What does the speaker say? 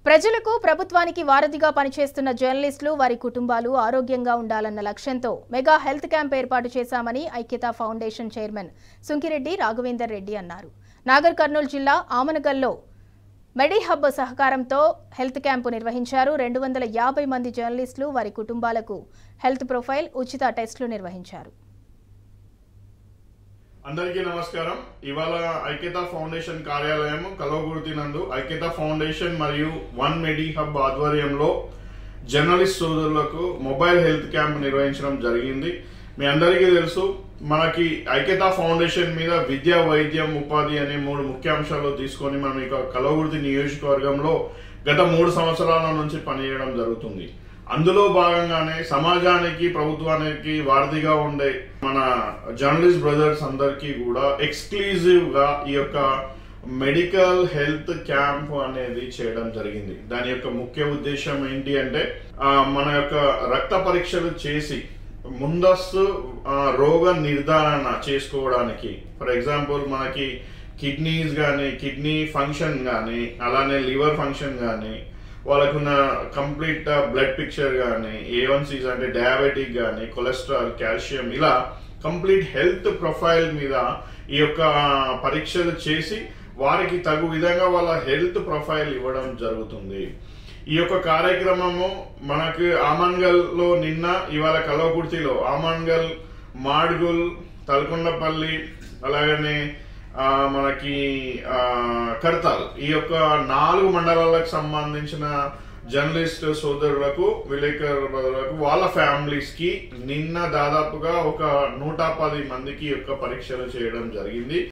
ప్రజలకు ప్రభుత్వానికి వారధిగా పనిచేస్తున్న జర్నలిస్టులు వారి కుటుంబాలు ఆరోగ్యంగా ఉండాలన్న లక్ష్యంతో మెగా హెల్త్ క్యాంప్ ఏర్పాటు చేశామని ఐక్యతా ఫౌండేషన్ చైర్మన్ సుంకిరెడ్డి రాఘవేందర్ రెడ్డి అన్నారు. నాగర్ కర్నూలు జిల్లా ఆమనగల్లో మెడిహబ్ సహకారంతో హెల్త్ క్యాంపు నిర్వహించారు. 250 మంది జర్నలిస్టులు వారి కుటుంబాలకు హెల్త్ ప్రొఫైల్ ఉచిత టెస్టులు నిర్వహించారు. అందరికీ నమస్కారం. ఇవాళ ఐక్యతా ఫౌండేషన్ కార్యాలయం కలవగుర్తి నందు ఐక్యతా ఫౌండేషన్ మరియు వన్ మెడిహబ్ ఆధ్వర్యంలో జర్నలిస్ట్ సోదరులకు మొబైల్ హెల్త్ క్యాంప్ నిర్వహించడం జరిగింది. మీ అందరికీ తెలుసు, మనకి ఐక్యతా ఫౌండేషన్ మీద విద్య, వైద్యం, ఉపాధి అనే 3 ముఖ్యాంశాలు తీసుకొని మనం ఇక కలవగుర్తి నియోజకవర్గంలో గత 3 సంవత్సరాల నుంచి పనిచేయడం జరుగుతుంది. అందులో భాగంగానే సమాజానికి, ప్రభుత్వానికి వారధిగా ఉండే మన జర్నలిస్ట్ బ్రదర్స్ అందరికీ కూడా ఎక్స్క్లూజివ్ గా ఈ యొక్క మెడికల్ హెల్త్ క్యాంప్ అనేది చేయడం జరిగింది. దాని యొక్క ముఖ్య ఉద్దేశం ఏంటి అంటే మన యొక్క రక్త పరీక్షలు చేసి ముందస్తు రోగ నిర్ధారణ చేసుకోవడానికి. ఫర్ ఎగ్జాంపుల్ మనకి కిడ్నీస్ కానీ, కిడ్నీ ఫంక్షన్ కానీ, అలానే లివర్ ఫంక్షన్ కానీ, వాళ్ళకున్న కంప్లీట్ బ్లడ్ పిక్చర్ కానీ, A1Cs అంటే డయాబెటిక్ కానీ, కొలెస్ట్రాల్, కాల్షియం, ఇలా కంప్లీట్ హెల్త్ ప్రొఫైల్ మీద ఈ యొక్క పరీక్షలు చేసి వారికి తగు విధంగా వాళ్ళ హెల్త్ ప్రొఫైల్ ఇవ్వడం జరుగుతుంది. ఈ యొక్క కార్యక్రమము మనకు ఆమన్గల్ లో నిన్న, ఇవాళ కలవకుర్తిలో ఆమన్గల్, మాడ్గుల్, తల్కొండపల్లి, అలాగనే మనకి కర్తాల్, ఈ యొక్క 4 మండలాలకు సంబంధించిన జర్నలిస్ట్ సోదరులకు, విలేకరులకు, వాళ్ళ ఫ్యామిలీస్ కి నిన్న దాదాపుగా ఒక 110 మందికి యొక్క పరీక్షలు చేయడం జరిగింది.